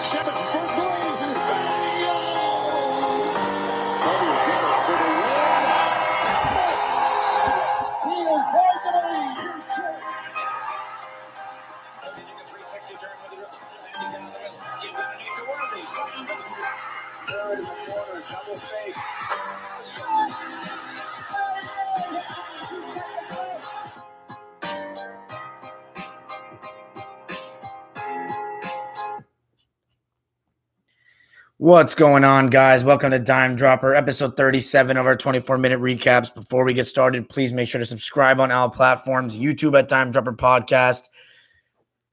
7 for 3. Bang! He is right to the lead. Here's Trey. 360 turn with the run. Down the middle. He's going to get to Worthy. Third in the corner. Double fake. What's going on, guys? Welcome to Dime Dropper, episode 37 of our 24-minute recaps. Before we get started, please make sure to subscribe on all platforms, YouTube at Dime Dropper Podcast,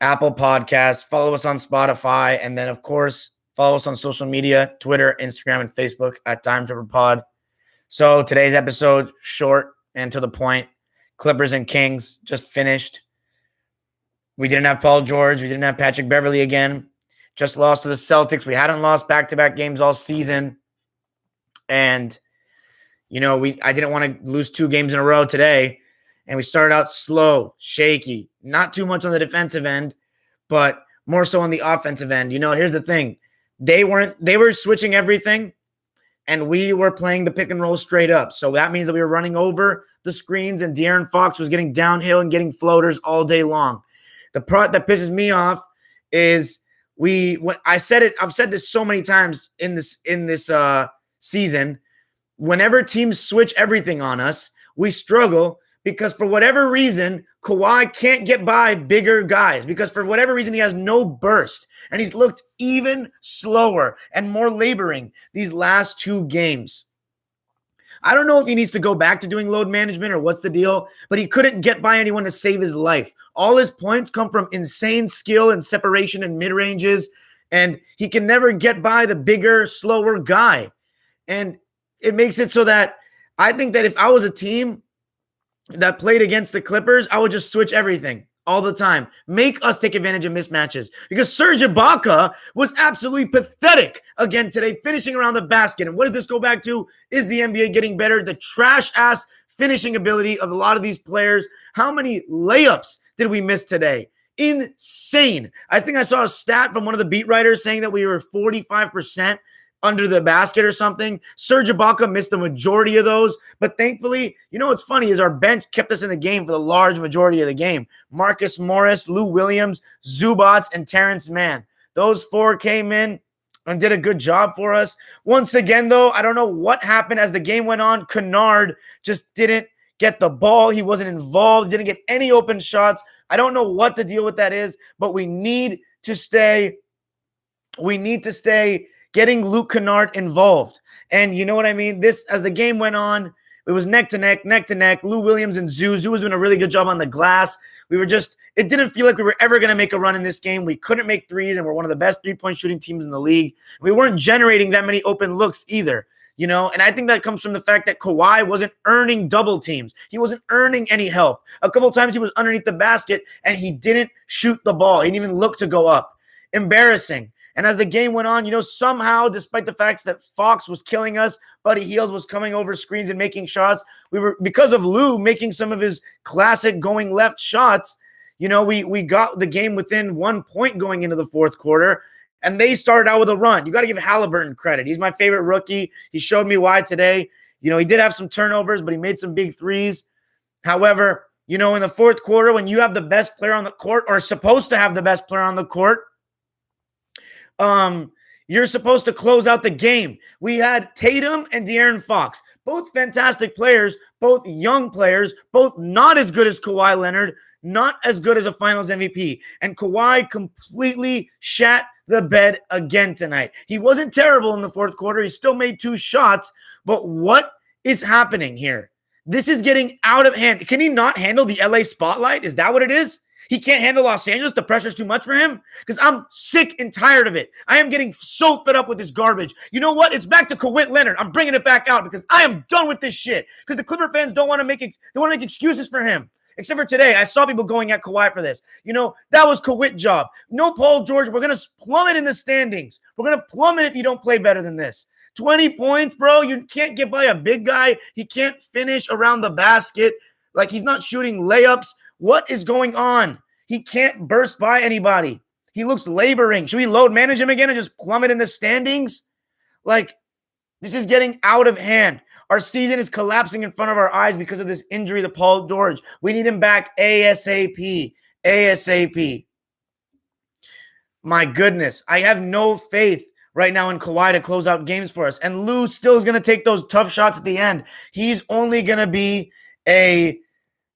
Apple Podcasts, follow us on Spotify, and then, of course, follow us on social media, Twitter, Instagram, and Facebook at Dime Dropper Pod. So today's episode, short and to the point. Clippers and Kings just finished. We didn't have Paul George. We didn't have Patrick Beverley again. Just lost to the Celtics. We hadn't lost back-to-back games all season. And, I didn't want to lose 2 games in a row today. And we started out slow, shaky, not too much on the defensive end, but more so on the offensive end. Here's the thing. They were switching everything, and we were playing the pick and roll straight up. So that means that we were running over the screens, and De'Aaron Fox was getting downhill and getting floaters all day long. The part that pisses me off is I've said this so many times in this season. Whenever teams switch everything on us, we struggle because for whatever reason, Kawhi can't get by bigger guys because for whatever reason, he has no burst and he's looked even slower and more laboring these last 2 games. I don't know if he needs to go back to doing load management or what's the deal, but he couldn't get by anyone to save his life. All his points come from insane skill and separation and mid-ranges, and he can never get by the bigger, slower guy. And it makes it so that I think that if I was a team that played against the Clippers, I would just switch everything all the time. Make us take advantage of mismatches. Because Serge Ibaka was absolutely pathetic again today, finishing around the basket. And what does this go back to? Is the NBA getting better? The trash-ass finishing ability of a lot of these players. How many layups did we miss today? Insane. I think I saw a stat from one of the beat writers saying that we were 45% under the basket or something. Serge Ibaka missed the majority of those, but thankfully, what's funny is our bench kept us in the game for the large majority of the game. Marcus Morris, Lou Williams, Zubats, and Terrence Mann. Those 4 came in and did a good job for us. Once again, though, I don't know what happened as the game went on. Kennard just didn't get the ball. He wasn't involved, didn't get any open shots. I don't know what the deal with that is, but we need to stay getting Luke Kennard involved. And you know what I mean? As the game went on, it was neck to neck. Lou Williams and Zoo. Zoo was doing a really good job on the glass. It didn't feel like we were ever going to make a run in this game. We couldn't make threes, and we're one of the best 3-point shooting teams in the league. We weren't generating that many open looks either, and I think that comes from the fact that Kawhi wasn't earning double teams. He wasn't earning any help. A couple times he was underneath the basket, and he didn't shoot the ball. He didn't even look to go up. Embarrassing. And as the game went on, somehow, despite the fact that Fox was killing us, Buddy Hield was coming over screens and making shots. Because of Lou making some of his classic going left shots, we got the game within 1 point going into the fourth quarter, and they started out with a run. You got to give Halliburton credit. He's my favorite rookie. He showed me why today. He did have some turnovers, but he made some big threes. However, in the fourth quarter, when you have the best player on the court, or supposed to have the best player on the court, you're supposed to close out the game. We had Tatum and De'Aaron Fox, both fantastic players, both young players, both not as good as Kawhi Leonard, not as good as a finals MVP. And Kawhi completely shat the bed again tonight. He wasn't terrible in the fourth quarter. He still made 2 shots, but what is happening here? This is getting out of hand. Can he not handle the LA spotlight? Is that what it is? He can't handle Los Angeles? The pressure's too much for him? Because I'm sick and tired of it. I am getting so fed up with this garbage. You know what? It's back to Kawhi Leonard. I'm bringing it back out because I am done with this shit. Because the Clipper fans don't want to make it. They want to make excuses for him. Except for today, I saw people going at Kawhi for this. That was Kawhi's job. No Paul George. We're going to plummet in the standings. We're going to plummet if you don't play better than this. 20 points, bro. You can't get by a big guy. He can't finish around the basket. Like, he's not shooting layups. What is going on? He can't burst by anybody. He looks laboring. Should we load manage him again and just plummet in the standings? Like, this is getting out of hand. Our season is collapsing in front of our eyes because of this injury to Paul George. We need him back ASAP. ASAP. My goodness. I have no faith right now in Kawhi to close out games for us. And Lou still is going to take those tough shots at the end. He's only going to be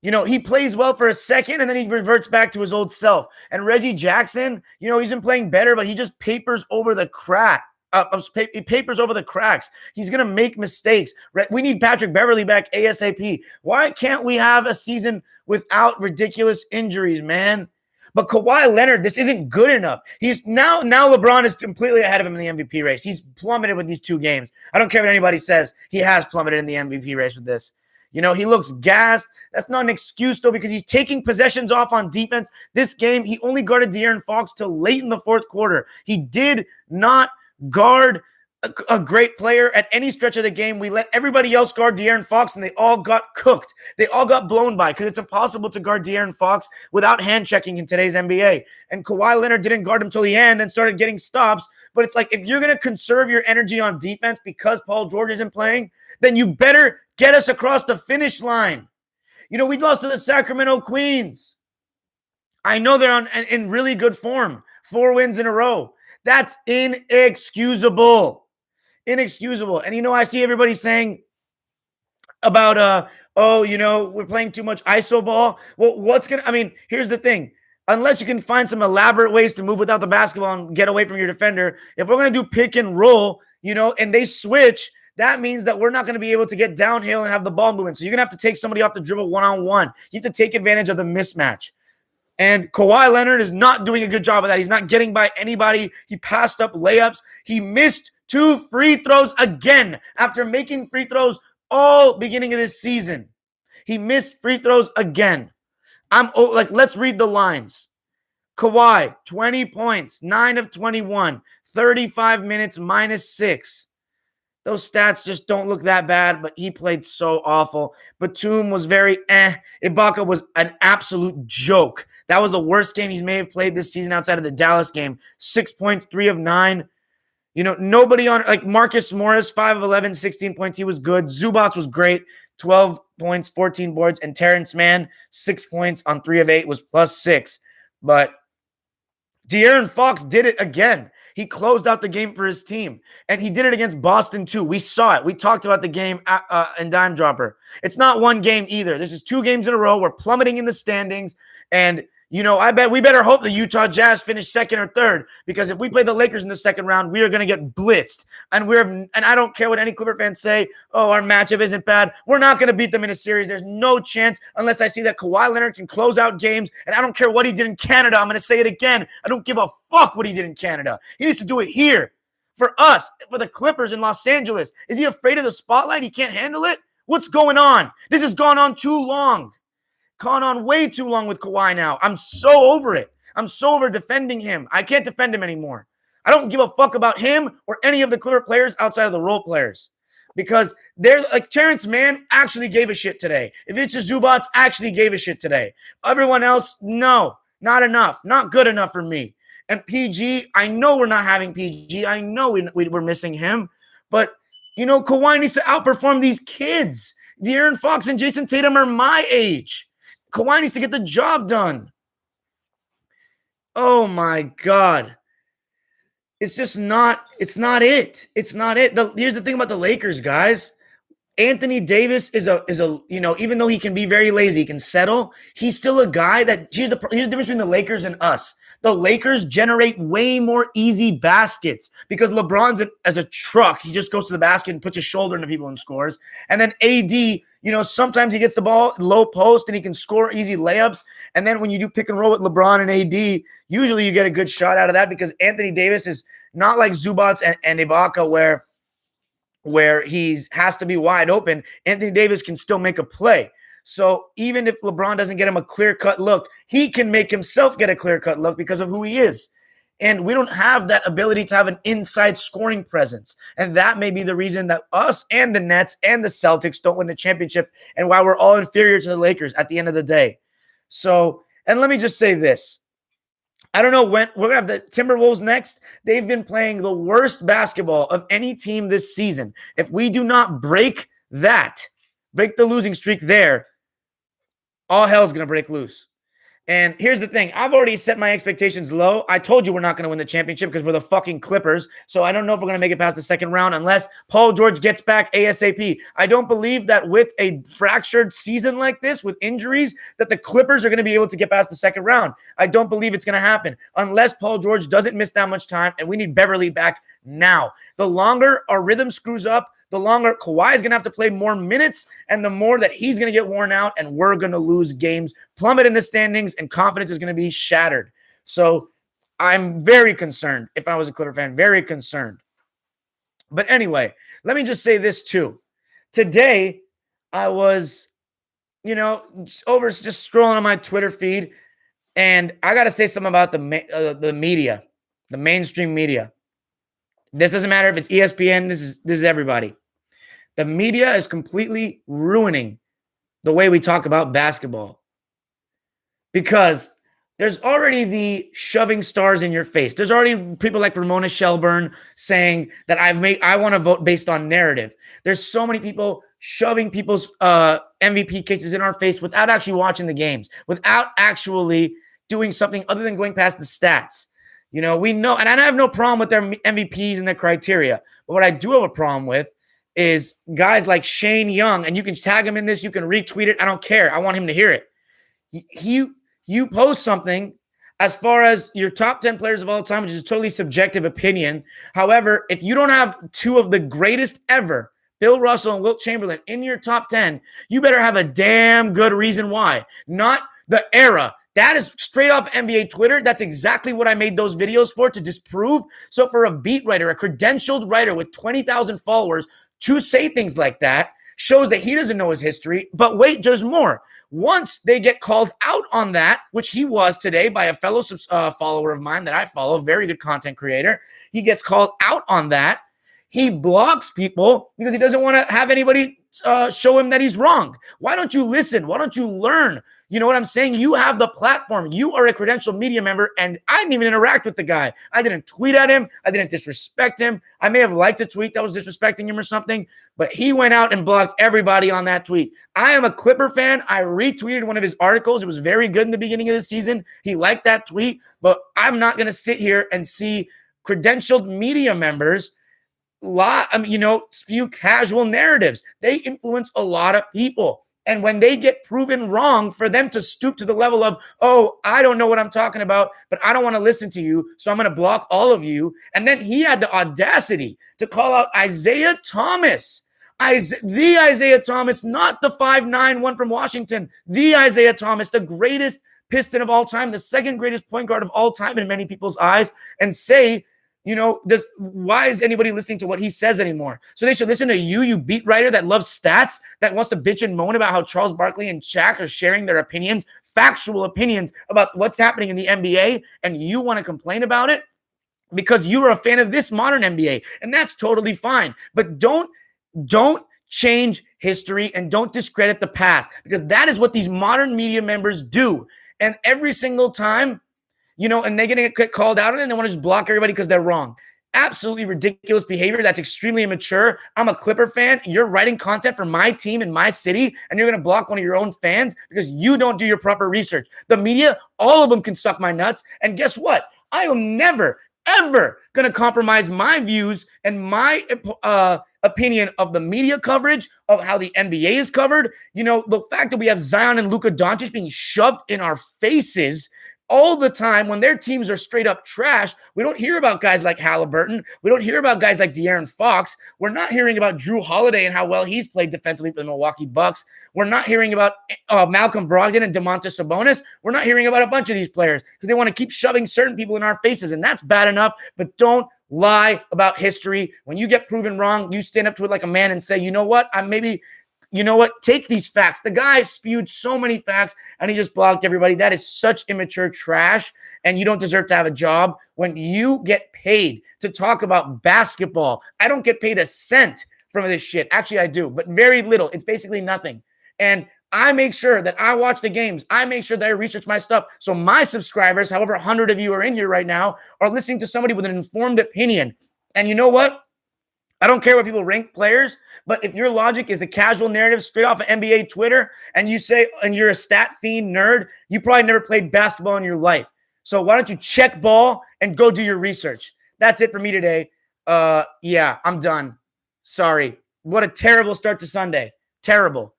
he plays well for a second and then he reverts back to his old self. And Reggie Jackson, he's been playing better, but he just papers over the crack. He papers over the cracks. He's going to make mistakes. We need Patrick Beverley back ASAP. Why can't we have a season without ridiculous injuries, man? But Kawhi Leonard, this isn't good enough. He's now LeBron is completely ahead of him in the MVP race. He's plummeted with these 2 games. I don't care what anybody says. He has plummeted in the MVP race with this. He looks gassed. That's not an excuse, though, because he's taking possessions off on defense. This game, he only guarded De'Aaron Fox till late in the fourth quarter. He did not guard a great player at any stretch of the game. We let everybody else guard De'Aaron Fox, and they all got cooked. They all got blown by because it's impossible to guard De'Aaron Fox without hand-checking in today's NBA. And Kawhi Leonard didn't guard him till the end and started getting stops. But it's like, if you're going to conserve your energy on defense because Paul George isn't playing, then you better get us across the finish line. We lost to the Sacramento Queens. I know they're in really good form. 4 wins in a row. That's inexcusable. Inexcusable. And I see everybody saying about we're playing too much ISO ball. Well, here's the thing. Unless you can find some elaborate ways to move without the basketball and get away from your defender, if we're going to do pick and roll, and they switch, that means that we're not going to be able to get downhill and have the ball moving. So you're going to have to take somebody off the dribble one-on-one. You have to take advantage of the mismatch. And Kawhi Leonard is not doing a good job of that. He's not getting by anybody. He passed up layups. He missed 2 free throws again after making free throws all beginning of this season. He missed free throws again. Let's read the lines. Kawhi, 20 points, 9 of 21, 35 minutes, -6. Those stats just don't look that bad, but he played so awful. Batum was very Ibaka was an absolute joke. That was the worst game he may have played this season outside of the Dallas game. 6 points, 3 of 9. Nobody on, Marcus Morris, 5 of 11, 16 points. He was good. Zubats was great. 12 points, 14 boards. And Terrence Mann, 6 points on 3 of 8 was +6. But De'Aaron Fox did it again. He closed out the game for his team. And he did it against Boston, too. We saw it. We talked about the game in Dime Dropper. It's not one game either. This is 2 games in a row. We're plummeting in the standings. And, I bet we better hope the Utah Jazz finish second or third. Because if we play the Lakers in the second round, we are going to get blitzed. And I don't care what any Clipper fans say. Oh, our matchup isn't bad. We're not going to beat them in a series. There's no chance unless I see that Kawhi Leonard can close out games. And I don't care what he did in Canada. I'm going to say it again. I don't give a fuck what he did in Canada. He needs to do it here. For us, for the Clippers in Los Angeles. Is he afraid of the spotlight? He can't handle it? What's going on? This has gone on too long. Gone on way too long with Kawhi now. I'm so over it. I'm so over defending him. I can't defend him anymore. I don't give a fuck about him or any of the Clipper players outside of the role players. Because they're like Terrence Mann actually gave a shit today. Ivica Zubats actually gave a shit today. Everyone else, no, not enough. Not good enough for me. And PG, I know we're not having PG. I know we're missing him. But, Kawhi needs to outperform these kids. De'Aaron Fox and Jason Tatum are my age. Kawhi needs to get the job done. Oh, my God. It's just not – it's not it. It's not it. Here's the thing about the Lakers, guys. Anthony Davis is a even though he can be very lazy, he can settle, he's still a guy that – here's the difference between the Lakers and us. The Lakers generate way more easy baskets because LeBron's as a truck. He just goes to the basket and puts his shoulder into people and scores. And then AD, sometimes he gets the ball low post and he can score easy layups. And then when you do pick and roll with LeBron and AD, usually you get a good shot out of that because Anthony Davis is not like Zubats and Ibaka where he has to be wide open. Anthony Davis can still make a play. So even if LeBron doesn't get him a clear-cut look, he can make himself get a clear-cut look because of who he is. And we don't have that ability to have an inside scoring presence. And that may be the reason that us and the Nets and the Celtics don't win the championship and why we're all inferior to the Lakers at the end of the day. So, and let me just say this. I don't know when we're going to have the Timberwolves next. They've been playing the worst basketball of any team this season. If we do not break the losing streak there, all hell's going to break loose. And here's the thing. I've already set my expectations low. I told you we're not going to win the championship because we're the fucking Clippers. So I don't know if we're going to make it past the second round unless Paul George gets back ASAP. I don't believe that with a fractured season like this, with injuries, that the Clippers are going to be able to get past the second round. I don't believe it's going to happen unless Paul George doesn't miss that much time, and we need Beverly back now. The longer our rhythm screws up, the longer Kawhi is going to have to play more minutes, and the more that he's going to get worn out, and we're going to lose games, plummet in the standings, and confidence is going to be shattered. So I'm very concerned. If I was a Clipper fan, very concerned. But anyway, let me just say this too. Today, I was, just scrolling on my Twitter feed, and I got to say something about the media, the mainstream media. This doesn't matter if it's ESPN. This is everybody. The media is completely ruining the way we talk about basketball because there's already the shoving stars in your face. There's already people like Ramona Shelburne saying that I want to vote based on narrative. There's so many people shoving people's MVP cases in our face without actually watching the games, without actually doing something other than going past the stats. We know, and I have no problem with their MVPs and their criteria. But what I do have a problem with is guys like Shane Young, and you can tag him in this, you can retweet it. I don't care. I want him to hear it. You post something as far as your top 10 players of all time, which is a totally subjective opinion. However, if you don't have two of the greatest ever, Bill Russell and Wilt Chamberlain, in your top 10, you better have a damn good reason why. Not the era. That is straight off NBA Twitter. That's exactly what I made those videos for, to disprove. So for a beat writer, a credentialed writer with 20,000 followers to say things like that shows that he doesn't know his history. But wait, there's more. Once they get called out on that, which he was today by a fellow follower of mine that I follow, very good content creator, he gets called out on that. He blocks people because he doesn't want to have anybody show him that he's wrong. Why don't you listen? Why don't you learn? You know what I'm saying? You have the platform. You are a credentialed media member, and I didn't even interact with the guy. I didn't tweet at him. I didn't disrespect him. I may have liked a tweet that was disrespecting him or something, but he went out and blocked everybody on that tweet. I am a Clipper fan. I retweeted one of his articles. It was very good in the beginning of the season. He liked that tweet, but I'm not going to sit here and see credentialed media members spew casual narratives. They influence a lot of people. And when they get proven wrong, for them to stoop to the level of, oh, I don't know what I'm talking about, but I don't want to listen to you, so I'm going to block all of you. And then he had the audacity to call out Isaiah Thomas. The Isaiah Thomas, not the 5'9" one from Washington. The Isaiah Thomas, the greatest Piston of all time, the second greatest point guard of all time in many people's eyes, and say, why is anybody listening to what he says anymore? So they should listen to you beat writer that loves stats, that wants to bitch and moan about how Charles Barkley and Shaq are sharing their opinions, factual opinions about what's happening in the NBA, and you want to complain about it because you are a fan of this modern NBA, and that's totally fine. But don't change history and don't discredit the past, because that is what these modern media members do. And every single time, and they're going to get called out on it, and they want to just block everybody because they're wrong. Absolutely ridiculous behavior. That's extremely immature. I'm a Clipper fan. You're writing content for my team in my city, and you're going to block one of your own fans because you don't do your proper research. The media, all of them can suck my nuts. And guess what? I am never, ever going to compromise my views and my opinion of the media coverage, of how the NBA is covered. The fact that we have Zion and Luka Doncic being shoved in our faces all the time when their teams are straight up trash. We don't hear about guys like Halliburton. We don't hear about guys like De'Aaron Fox. We're not hearing about Drew Holiday and how well he's played defensively for the Milwaukee Bucks. We're not hearing about Malcolm Brogdon and Domantas Sabonis. We're not hearing about a bunch of these players because they want to keep shoving certain people in our faces, and that's bad enough, but don't lie about history. When you get proven wrong, you stand up to it like a man and say, take these facts. The guy spewed so many facts and he just blocked everybody. That is such immature trash, and you don't deserve to have a job when you get paid to talk about basketball. I don't get paid a cent from this shit. Actually, I do, but very little. It's basically nothing. And I make sure that I watch the games. I make sure that I research my stuff. So my subscribers, however 100 of you are in here right now, are listening to somebody with an informed opinion. And you know what? I don't care what people rank players, but if your logic is the casual narrative straight off of NBA Twitter and you say, and you're a stat fiend nerd, you probably never played basketball in your life. So why don't you check ball and go do your research? That's it for me today. Yeah, I'm done. Sorry. What a terrible start to Sunday. Terrible.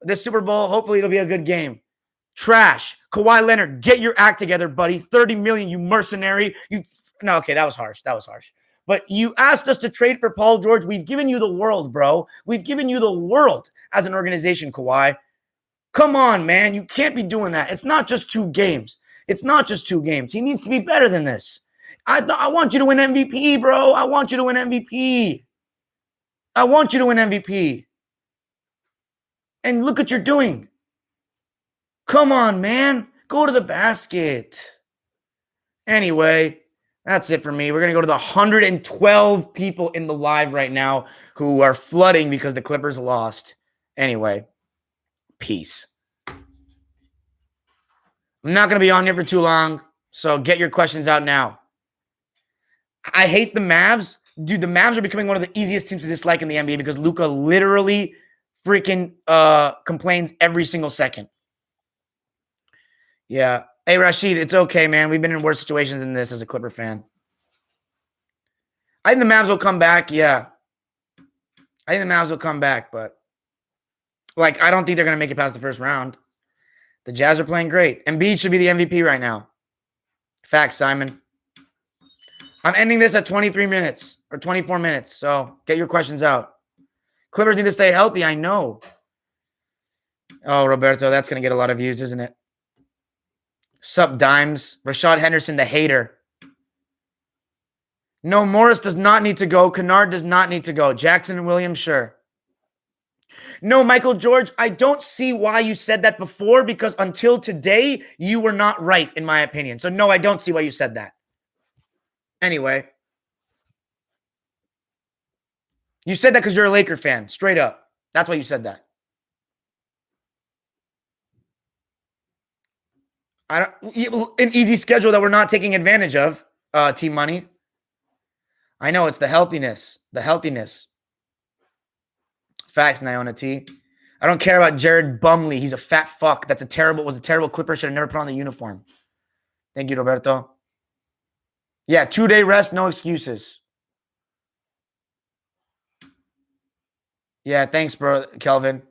This Super Bowl, hopefully it'll be a good game. Trash. Kawhi Leonard, get your act together, buddy. 30 million, you mercenary. No, okay, that was harsh. That was harsh. But you asked us to trade for Paul George. We've given you the world, bro. We've given you the world as an organization, Kawhi. Come on, man. You can't be doing that. It's not just 2 games. It's not just 2 games. He needs to be better than this. I want you to win MVP, bro. I want you to win MVP. I want you to win MVP. And look what you're doing. Come on, man. Go to the basket. Anyway, that's it for me. We're going to go to the 112 people in the live right now who are flooding because the Clippers lost. Anyway, peace. I'm not going to be on here for too long, so get your questions out now. I hate the Mavs. Dude, the Mavs are becoming one of the easiest teams to dislike in the NBA because Luka literally freaking complains every single second. Yeah. Hey, Rashid, it's okay, man. We've been in worse situations than this as a Clipper fan. I think the Mavs will come back, yeah. I think the Mavs will come back, but like I don't think they're going to make it past the first round. The Jazz are playing great. Embiid should be the MVP right now. Facts, Simon. I'm ending this at 23 minutes or 24 minutes, so get your questions out. Clippers need to stay healthy, I know. Oh, Roberto, that's going to get a lot of views, isn't it? Sup, Dimes. Rashad Henderson, the hater. No, Morris does not need to go. Kennard does not need to go. Jackson and Williams, sure. No, Michael George, I don't see why you said that before because until today, you were not right, in my opinion. So, no, I don't see why you said that. Anyway. You said that because you're a Laker fan, straight up. That's why you said that. An easy schedule that we're not taking advantage of, Team Money. I know, it's the healthiness. The healthiness. Facts, Niona T. I don't care about Jared Bumley. He's a fat fuck. Was a terrible Clipper. Should have never put on the uniform. Thank you, Roberto. Yeah, 2-day rest, no excuses. Yeah, thanks, bro, Kelvin.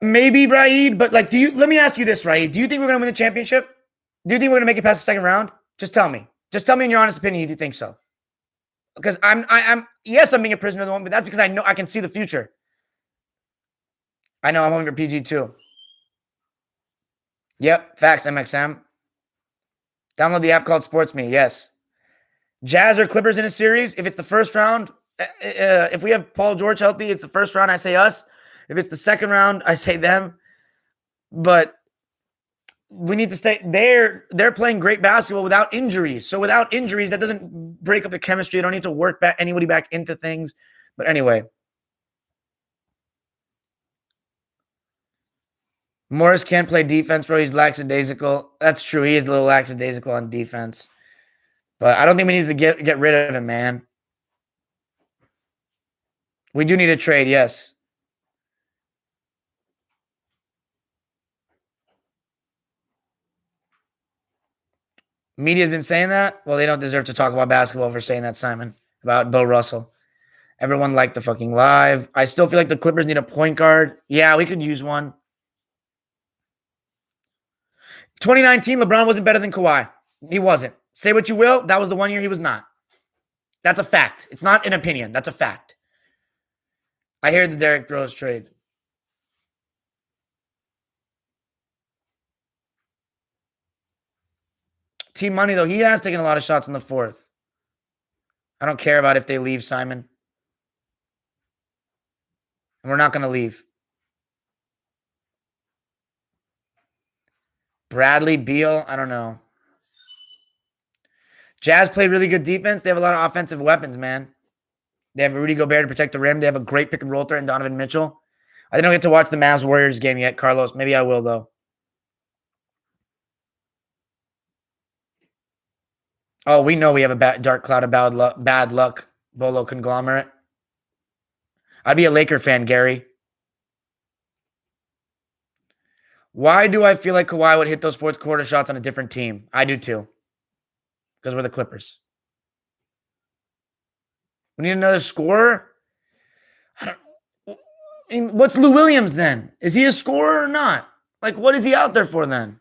Maybe, Raid, but like, let me ask you this, Raid. Do you think we're going to win the championship? Do you think we're going to make it past the second round? Just tell me. Just tell me in your honest opinion if you think so. Because yes, I'm being a prisoner of the moment, but that's because I know I can see the future. I know I'm hoping for PG too. Yep, facts, MXM. Download the app called Sports Me, yes. Jazz or Clippers in a series, if it's the first round, if we have Paul George healthy, it's the first round, I say us. If it's the second round, I say them. But we need to stay there. They're playing great basketball without injuries. So without injuries, that doesn't break up the chemistry. You don't need to work anybody back into things. But anyway. Morris can't play defense, bro. He's lackadaisical. That's true. He is a little lackadaisical on defense. But I don't think we need to get rid of him, man. We do need a trade, yes. Media's been saying that? Well, they don't deserve to talk about basketball for saying that, Simon, about Bill Russell. Everyone liked the fucking live. I still feel like the Clippers need a point guard. Yeah, we could use one. 2019, LeBron wasn't better than Kawhi. He wasn't. Say what you will, that was the one year he was not. That's a fact. It's not an opinion. That's a fact. I hear the Derrick Rose trade. Team Money, though, he has taken a lot of shots in the fourth. I don't care about if they leave, Simon. And we're not going to leave. Bradley, Beal, I don't know. Jazz play really good defense. They have a lot of offensive weapons, man. They have Rudy Gobert to protect the rim. They have a great pick and roll threat in Donovan Mitchell. I don't get to watch the Mavs Warriors game yet, Carlos. Maybe I will, though. Oh, we know we have a dark cloud of bad luck, Bolo conglomerate. I'd be a Laker fan, Gary. Why do I feel like Kawhi would hit those fourth quarter shots on a different team? I do too. Because we're the Clippers. We need another scorer? I don't. I mean, what's Lou Williams then? Is he a scorer or not? Like, what is he out there for then?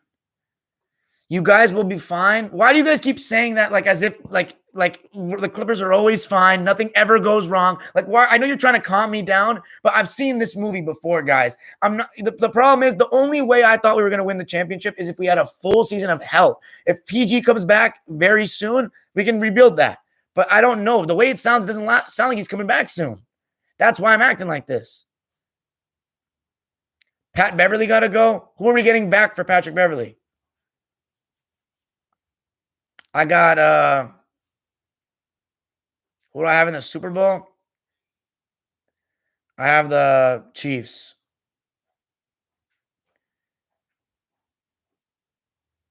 You guys will be fine. Why do you guys keep saying that like as if like the Clippers are always fine, nothing ever goes wrong? Like, why? I know you're trying to calm me down, but I've seen this movie before, guys. I'm not. The problem is the only way I thought we were going to win the championship is if we had a full season of hell. If PG comes back very soon, we can rebuild that. But I don't know. The way it sounds doesn't sound like he's coming back soon. That's why I'm acting like this. Pat Beverly got to go. Who are we getting back for Patrick Beverly? I got who do I have in the Super Bowl? I have the Chiefs.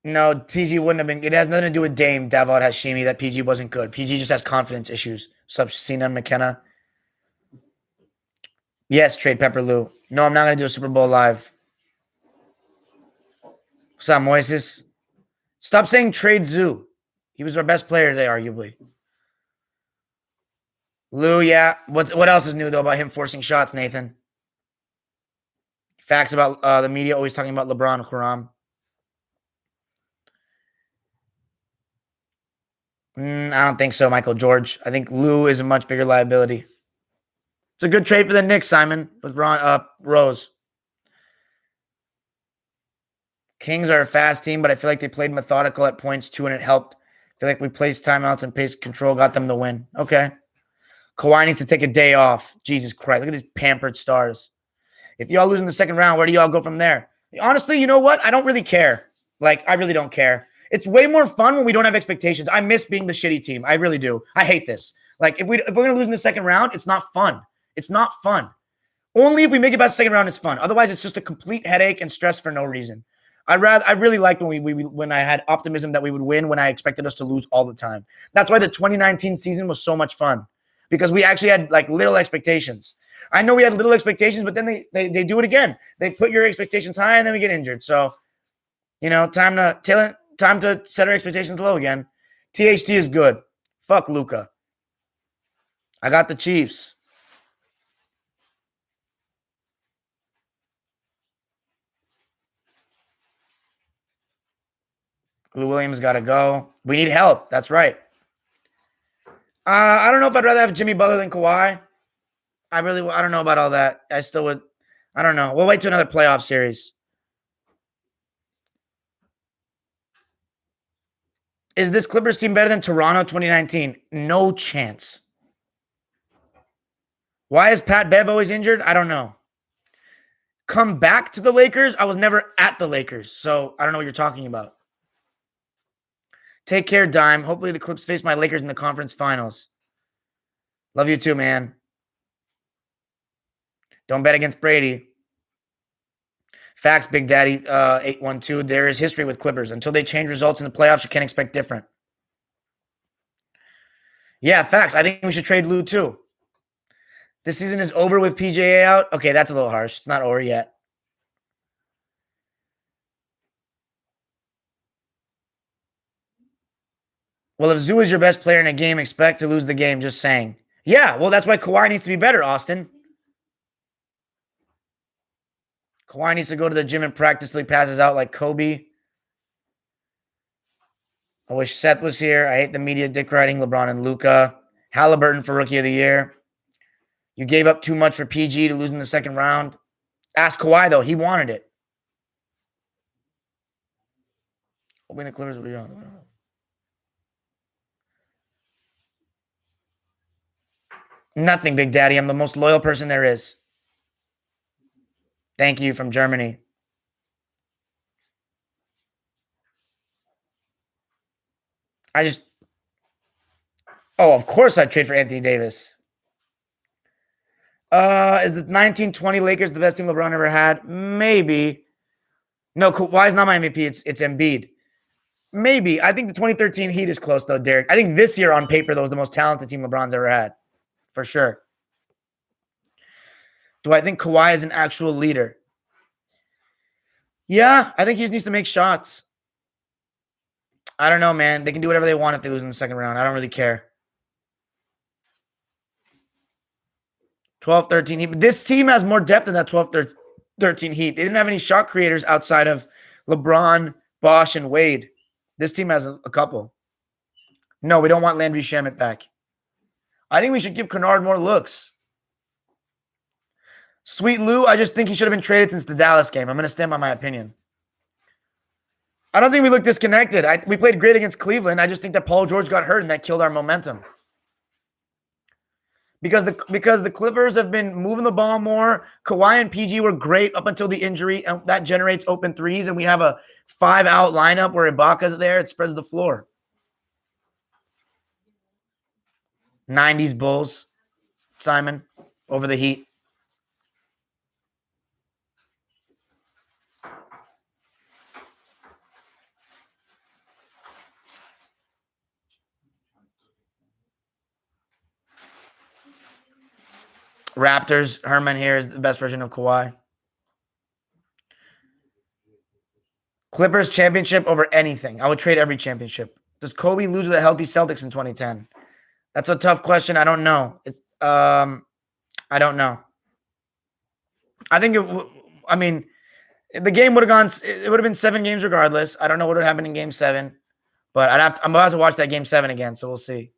No, PG wouldn't have been. It has nothing to do with Dame, Davod Hashimi, that PG wasn't good. PG just has confidence issues. Such Cena McKenna. Yes, trade Pepper Lou. No, I'm not going to do a Super Bowl live. What's up, Moises? Stop saying trade Zoo. He was our best player today, arguably. Lou, yeah. What else is new, though, about him forcing shots, Nathan? Facts about the media always talking about LeBron, Quram. I don't think so, Michael George. I think Lou is a much bigger liability. It's a good trade for the Knicks, Simon, with Rose. Kings are a fast team, but I feel like they played methodical at points too, and it helped. I feel like we placed timeouts and pace control, got them the win. Okay. Kawhi needs to take a day off. Jesus Christ. Look at these pampered stars. If y'all lose in the second round, where do y'all go from there? Honestly, you know what? I don't really care. Like, I really don't care. It's way more fun when we don't have expectations. I miss being the shitty team. I really do. I hate this. Like, if we're going to lose in the second round, it's not fun. It's not fun. Only if we make it past the second round, it's fun. Otherwise, it's just a complete headache and stress for no reason. I really liked when I had optimism that we would win when I expected us to lose all the time. That's why the 2019 season was so much fun, because we actually had like little expectations. I know we had little expectations, but then they do it again. They put your expectations high and then we get injured. So, you know, time to set our expectations low again. THT is good. Fuck Luka. I got the Chiefs. Lou Williams got to go. We need help. That's right. I don't know if I'd rather have Jimmy Butler than Kawhi. I don't know about all that. I still would. I don't know. We'll wait to another playoff series. Is this Clippers team better than Toronto 2019? No chance. Why is Pat Bev always injured? I don't know. Come back to the Lakers? I was never at the Lakers, so I don't know what you're talking about. Take care, Dime. Hopefully the Clips face my Lakers in the conference finals. Love you too, man. Don't bet against Brady. Facts, Big Daddy 812. There is history with Clippers. Until they change results in the playoffs, you can't expect different. Yeah, facts. I think we should trade Lou too. This season is over with PJA out. Okay, that's a little harsh. It's not over yet. Well, if Zoo is your best player in a game, expect to lose the game. Just saying. Yeah, well, that's why Kawhi needs to be better, Austin. Kawhi needs to go to the gym and practice till he passes out like Kobe. I wish Seth was here. I hate the media dick riding LeBron and Luka. Halliburton for Rookie of the Year. You gave up too much for PG to lose in the second round. Ask Kawhi, though. He wanted it. Hoping the Clippers will be on. Nothing, Big Daddy. I'm the most loyal person there is. Thank you from Germany. Oh, of course I'd trade for Anthony Davis. Is the 1920 Lakers the best team LeBron ever had? Maybe. No, Kawhi's not my MVP. It's Embiid. Maybe. I think the 2013 Heat is close, though, Derek. I think this year on paper, though, is the most talented team LeBron's ever had. For sure. Do I think Kawhi is an actual leader? Yeah, I think he just needs to make shots. I don't know, man. They can do whatever they want if they lose in the second round. I don't really care. 12-13 Heat. This team has more depth than that 12-13 Heat. They didn't have any shot creators outside of LeBron, Bosh, and Wade. This team has a couple. No, we don't want Landry Shamet back. I think we should give Kennard more looks. Sweet Lou, I just think he should have been traded since the Dallas game. I'm going to stand by my opinion. I don't think we look disconnected. We played great against Cleveland. I just think that Paul George got hurt and that killed our momentum. Because the Clippers have been moving the ball more. Kawhi and PG were great up until the injury, and that generates open threes, and we have a 5-out lineup where Ibaka's there. It spreads the floor. 90s Bulls, Simon, over the Heat. Raptors, Herman here is the best version of Kawhi. Clippers championship over anything. I would trade every championship. Does Kobe lose with a healthy Celtics in 2010? That's a tough question. I don't know. I don't know. I think the game would have gone. It would have been 7 games regardless. I don't know what would happen in Game 7, but I'm about to watch that Game 7 again, so we'll see.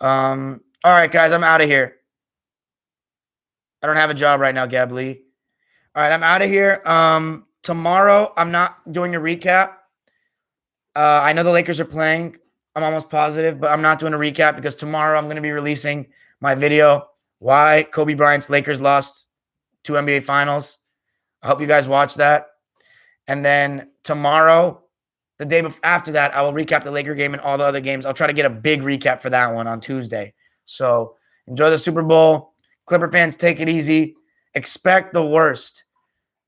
All right, guys, I'm out of here. I don't have a job right now, Gab Lee. All right, I'm out of here. Tomorrow, I'm not doing a recap. I know the Lakers are playing. I'm almost positive, but I'm not doing a recap because tomorrow I'm going to be releasing my video, why Kobe Bryant's Lakers lost 2 NBA Finals. I hope you guys watch that. And then tomorrow, the day after that, I will recap the Laker game and all the other games. I'll try to get a big recap for that one on Tuesday. So enjoy the Super Bowl. Clipper fans, take it easy. Expect the worst.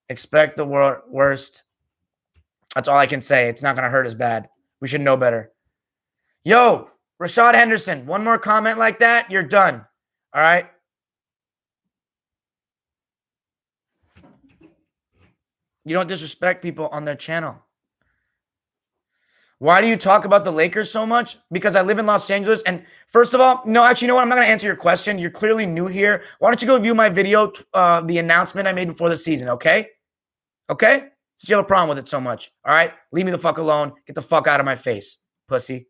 Expect the worst. That's all I can say. It's not going to hurt as bad. We should know better. Yo, Rashad Henderson, one more comment like that, you're done. All right? You don't disrespect people on their channel. Why do you talk about the Lakers so much? Because I live in Los Angeles. And first of all, no, actually, you know what? I'm not going to answer your question. You're clearly new here. Why don't you go view my video, the announcement I made before the season, okay? Okay? So you have a problem with it so much. All right? Leave me the fuck alone. Get the fuck out of my face, pussy.